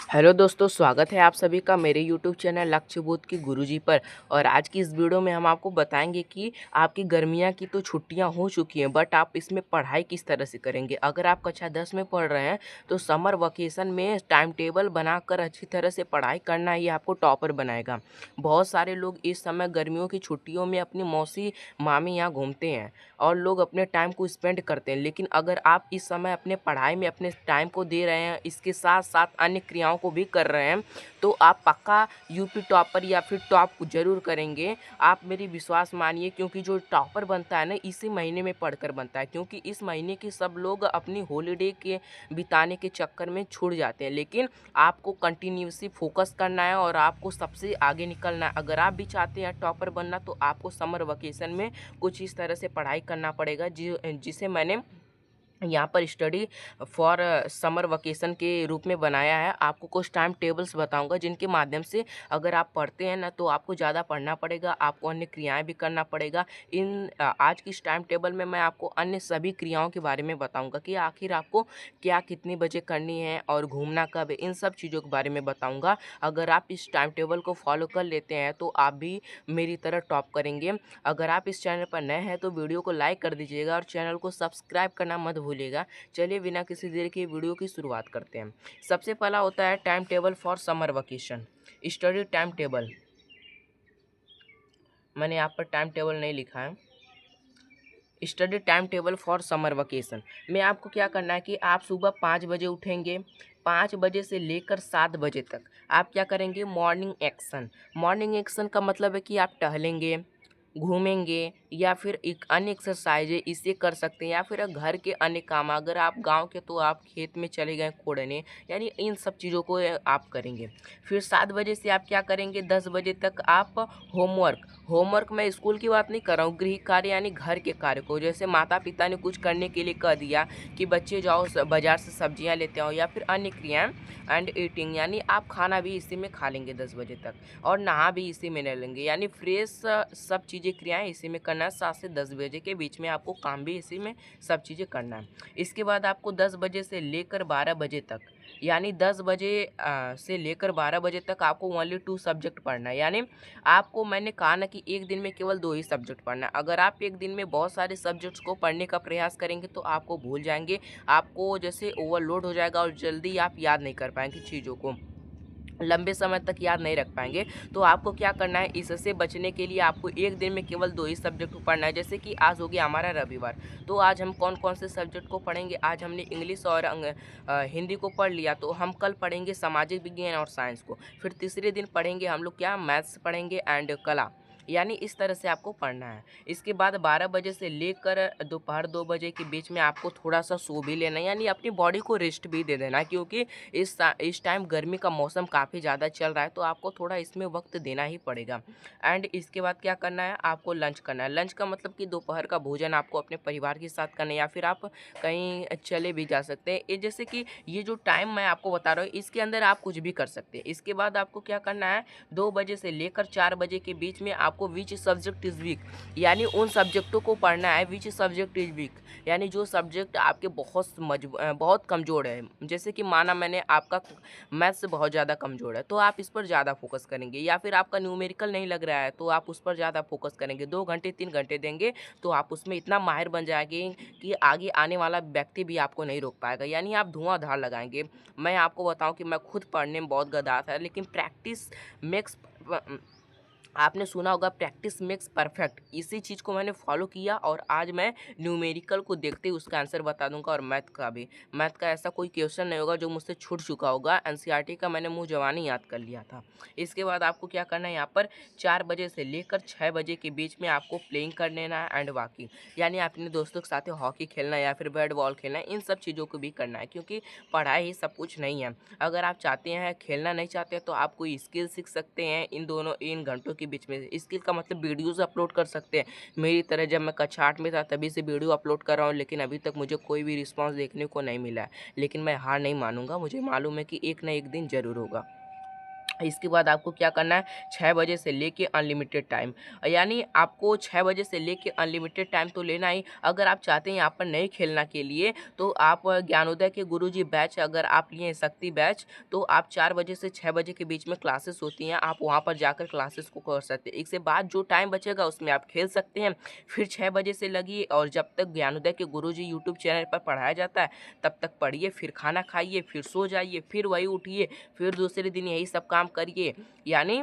Hello दोस्तों, स्वागत है आप सभी का मेरे यूट्यूब चैनल लक्ष्य बोध की गुरुजी पर। और आज की इस वीडियो में हम आपको बताएंगे कि आपकी गर्मियां की तो छुट्टियां हो चुकी हैं, बट आप इसमें पढ़ाई किस तरह से करेंगे। अगर आप कक्षा 10 में पढ़ रहे हैं तो समर वेकेशन में टाइम टेबल बनाकर अच्छी तरह से पढ़ाई करना ही आपको टॉपर बनाएगा। बहुत सारे लोग इस समय गर्मियों की छुट्टियों में अपनी मौसी मामी यहाँ घूमते हैं और लोग अपने टाइम को स्पेंड करते हैं, लेकिन अगर आप इस समय अपने पढ़ाई में अपने टाइम को दे रहे हैं, इसके साथ साथ अन्य क्रियाओं को भी कर रहे हैं, तो आप पक्का यूपी टॉपर या फिर टॉप जरूर करेंगे। आप मेरी विश्वास मानिए, क्योंकि जो टॉपर बनता है ना, इसी महीने में पढ़कर बनता है। क्योंकि इस महीने के सब लोग अपनी हॉलीडे के बिताने के चक्कर में छूट जाते हैं, लेकिन आपको कंटिन्यूसली फोकस करना है और आपको सबसे आगे निकलना है। अगर आप भी चाहते हैं टॉपर बनना, तो आपको समर वेकेशन में कुछ इस तरह से पढ़ाई करना पड़ेगा जिसे मैंने यहाँ पर स्टडी फॉर समर वेकेशन के रूप में बनाया है। आपको कुछ टाइम टेबल्स बताऊंगा जिनके माध्यम से अगर आप पढ़ते हैं ना, तो आपको ज़्यादा पढ़ना पड़ेगा, आपको अन्य क्रियाएं भी करना पड़ेगा। आज की इस टाइम टेबल में मैं आपको अन्य सभी क्रियाओं के बारे में बताऊंगा कि आखिर आपको क्या कितनी बजे करनी है और घूमना कब है, इन सब चीज़ों के बारे में बताऊँगा। अगर आप इस टाइम टेबल को फॉलो कर लेते हैं तो आप भी मेरी तरह टॉप करेंगे। अगर आप इस चैनल पर नए हैं तो वीडियो को लाइक कर दीजिएगा और चैनल को सब्सक्राइब करना मत भूलिएगा। चलिए बिना किसी देर के वीडियो की शुरुआत करते हैं। सबसे पहला होता है time table for summer vacation, study time table. मैंने यहाँ पर टाइम टेबल नहीं लिखा है। Study time table for summer vacation में आपको क्या करना है कि आप सुबह 5 बजे उठेंगे। 5 बजे से लेकर 7 बजे तक आप क्या करेंगे, मॉर्निंग एक्शन। मॉर्निंग एक्शन का मतलब है कि आप टहलेंगे, घूमेंगे या फिर एक अन्य एक्सरसाइज है इसे कर सकते हैं, या फिर घर के अन्य काम। अगर आप गांव के तो आप खेत में चले गए कोड़ने, यानी इन सब चीज़ों को आप करेंगे। फिर 7 बजे से आप क्या करेंगे, 10 बजे तक आप होमवर्क। होमवर्क मैं स्कूल की बात नहीं कर रहा हूँ, गृह कार्य यानी घर के कार्य को। जैसे माता पिता ने कुछ करने के लिए कह दिया कि बच्चे जाओ बाजार से सब्जियां लेते आओ, या फिर अन्य क्रियाएं। एंड ईटिंग यानी आप खाना भी इसी में खा लेंगे 10 बजे तक, और नहा भी इसी में ले लेंगे। यानी फ्रेश सब चीज़ें क्रियाएं इसी में करना है। 7 से 10 बजे के बीच में आपको काम भी इसी में सब चीज़ें करना है। इसके बाद आपको 10 बजे से लेकर 12 बजे तक, यानी 10 बजे से लेकर 12 बजे तक आपको ओनली 2 सब्जेक्ट पढ़ना है। यानी आपको मैंने कहा ना कि एक दिन में केवल 2 ही सब्जेक्ट पढ़ना है। अगर आप एक दिन में बहुत सारे सब्जेक्ट्स को पढ़ने का प्रयास करेंगे तो आपको भूल जाएंगे, आपको जैसे ओवरलोड हो जाएगा और जल्दी आप याद नहीं कर पाएंगे चीज़ों को, लंबे समय तक याद नहीं रख पाएंगे। तो आपको क्या करना है, इससे बचने के लिए आपको एक दिन में केवल 2 ही सब्जेक्ट को पढ़ना है। जैसे कि आज हो गया हमारा रविवार, तो आज हम कौन कौन से सब्जेक्ट को पढ़ेंगे। आज हमने इंग्लिश और हिंदी को पढ़ लिया, तो हम कल पढ़ेंगे सामाजिक विज्ञान और साइंस को। फिर तीसरे दिन पढ़ेंगे हम लोग क्या, मैथ्स पढ़ेंगे एंड कला। यानी इस तरह से आपको पढ़ना है। इसके बाद 12 बजे से लेकर दोपहर 2 बजे के बीच में आपको थोड़ा सा सो भी लेना है, यानी अपनी बॉडी को रेस्ट भी दे देना है। क्योंकि इस टाइम गर्मी का मौसम काफ़ी ज़्यादा चल रहा है, तो आपको थोड़ा इसमें वक्त देना ही पड़ेगा। एंड इसके बाद क्या करना है, आपको लंच करना है। लंच का मतलब कि दोपहर का भोजन आपको अपने परिवार के साथ करना है, या फिर आप कहीं चले भी जा सकते हैं। ये जैसे कि ये जो टाइम मैं आपको बता रहा हूँ, इसके अंदर आप कुछ भी कर सकते हैं। इसके बाद आपको क्या करना है, 2 बजे से लेकर 4 बजे के बीच में आपको विच सब्जेक्ट इज वीक, यानी उन सब्जेक्टों को पढ़ना है। विच सब्जेक्ट इज वीक यानी जो सब्जेक्ट आपके बहुत कमज़ोर है। जैसे कि माना मैंने आपका मैथ्स बहुत ज़्यादा कमज़ोर है, तो आप इस पर ज़्यादा फोकस करेंगे। या फिर आपका न्यूमेरिकल नहीं लग रहा है, तो आप उस पर ज़्यादा फोकस करेंगे। 2 घंटे 3 घंटे देंगे तो आप उसमें इतना माहिर बन जाएंगे कि आगे आने वाला व्यक्ति भी आपको नहीं रोक पाएगा, यानी आप धुआंधार लगाएंगे। मैं आपको बताऊं कि मैं खुद पढ़ने में बहुत गधा था, लेकिन प्रैक्टिस मेक्स, आपने सुना होगा प्रैक्टिस मेक्स परफेक्ट, इसी चीज़ को मैंने फॉलो किया और आज मैं न्यूमेरिकल को देखते ही उसका आंसर बता दूंगा। और मैथ का भी, मैथ का ऐसा कोई क्वेश्चन नहीं होगा जो मुझसे छूट चुका होगा। एनसीईआरटी का मैंने मुंह जवानी याद कर लिया था। इसके बाद आपको क्या करना है, यहाँ पर 4 बजे से लेकर 6 बजे के बीच में आपको प्लेइंग कर लेना है एंड वॉकिंग, यानी अपने दोस्तों के साथ हॉकी खेलना है या फिर बैट बॉल खेलना है। इन सब चीज़ों को भी करना है, क्योंकि पढ़ाई ही सब कुछ नहीं है। अगर आप चाहते हैं खेलना नहीं चाहते हैं, तो आप कोई स्किल सीख सकते हैं इन घंटों के बीच में। स्किल का मतलब वीडियोज़ अपलोड कर सकते हैं। मेरी तरह जब मैं कक्षा 8 में था तभी से वीडियो अपलोड कर रहा हूँ, लेकिन अभी तक मुझे कोई भी रिस्पांस देखने को नहीं मिला है। लेकिन मैं हार नहीं मानूंगा, मुझे मालूम है कि एक ना एक दिन ज़रूर होगा। इसके बाद आपको क्या करना है, 6 बजे से लेके अनलिमिटेड टाइम, यानी आपको 6 बजे से लेके अनलिमिटेड टाइम तो लेना ही। अगर आप चाहते हैं यहाँ पर नहीं खेलना के लिए, तो आप ज्ञानोदय के गुरुजी बैच अगर आप लिए हैं, शक्ति बैच, तो आप 4 बजे से 6 बजे के बीच में क्लासेस होती हैं, आप वहाँ पर जाकर क्लासेस को कर सकते हैं। इसके बाद जो टाइम बचेगा उसमें आप खेल सकते हैं। फिर 6 बजे से लगिए और जब तक ज्ञानोदय के गुरुजी यूट्यूब चैनल पर पढ़ाया जाता है तब तक पढ़िए, फिर खाना खाइए, फिर सो जाइए, फिर वही उठिए, फिर दूसरे दिन यही सब काम करिए। यानी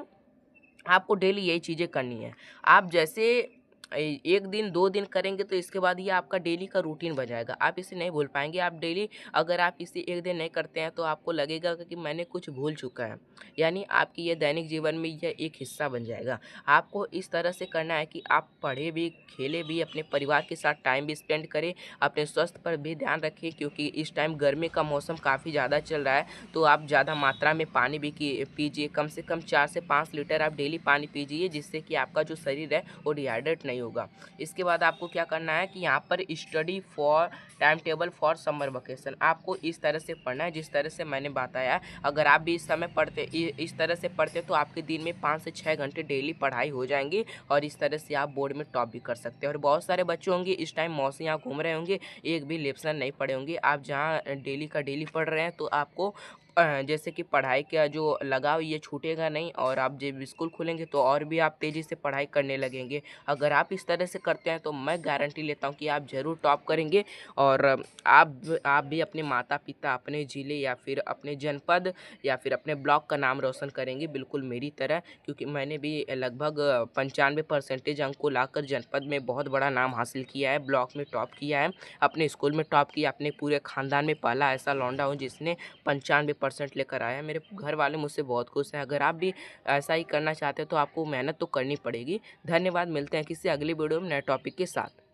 आपको डेली यही चीज़ें करनी है। आप जैसे 1 दिन 2 दिन करेंगे तो इसके बाद ये आपका डेली का रूटीन बन जाएगा। आप इसे नहीं भूल पाएँगे। आप डेली अगर आप इसे 1 दिन नहीं करते हैं तो आपको लगेगा कि मैंने कुछ भूल चुका है। यानी आपकी ये दैनिक जीवन में यह एक हिस्सा बन जाएगा। आपको इस तरह से करना है कि आप पढ़ें भी, खेलें भी, अपने परिवार के साथ टाइम भी स्पेंड करें, अपने स्वास्थ्य पर भी ध्यान रखें क्योंकि इस टाइम गर्मी का मौसम काफ़ी ज़्यादा चल रहा है। तो आप ज़्यादा मात्रा में पानी भी पीजिए। कम से कम 4 से 5 लीटर आप डेली पानी पीजिए, जिससे कि आपका जो शरीर है वो डिहाइड्रेट नहीं होगा। इसके बाद आपको क्या करना है कि यहाँ पर study for time table for summer vacation, आपको इस तरह से पढ़ना है जिस तरह से मैंने बताया। अगर आप भी इस तरह से पढ़ते तो आपके दिन में 5 से 6 घंटे डेली पढ़ाई हो जाएंगी और इस तरह से आप बोर्ड में टॉप भी कर सकते हैं। और बहुत सारे बच्चे होंगे इस टाइम मौसी यहाँ घूम रहे होंगे, एक भी लेसन नहीं पढ़े होंगे। आप जहाँ डेली का डेली पढ़ रहे हैं तो आपको जैसे कि पढ़ाई का जो लगाव ये छूटेगा नहीं, और आप जब स्कूल खुलेंगे तो और भी आप तेज़ी से पढ़ाई करने लगेंगे। अगर आप इस तरह से करते हैं तो मैं गारंटी लेता हूँ कि आप ज़रूर टॉप करेंगे और आप भी अपने माता पिता, अपने ज़िले या फिर अपने जनपद या फिर अपने ब्लॉक का नाम रोशन करेंगे, बिल्कुल मेरी तरह। क्योंकि मैंने भी लगभग 95% अंक को लाकर जनपद में बहुत बड़ा नाम हासिल किया है, ब्लॉक में टॉप किया है, अपने स्कूल में टॉप किया, अपने पूरे ख़ानदान में पहला ऐसा लौंडा हूँ जिसने 95% लेकर आया है। मेरे घर वाले मुझसे बहुत खुश हैं। अगर आप भी ऐसा ही करना चाहते हैं तो आपको मेहनत तो करनी पड़ेगी। धन्यवाद, मिलते हैं किसी अगली वीडियो में नए टॉपिक के साथ।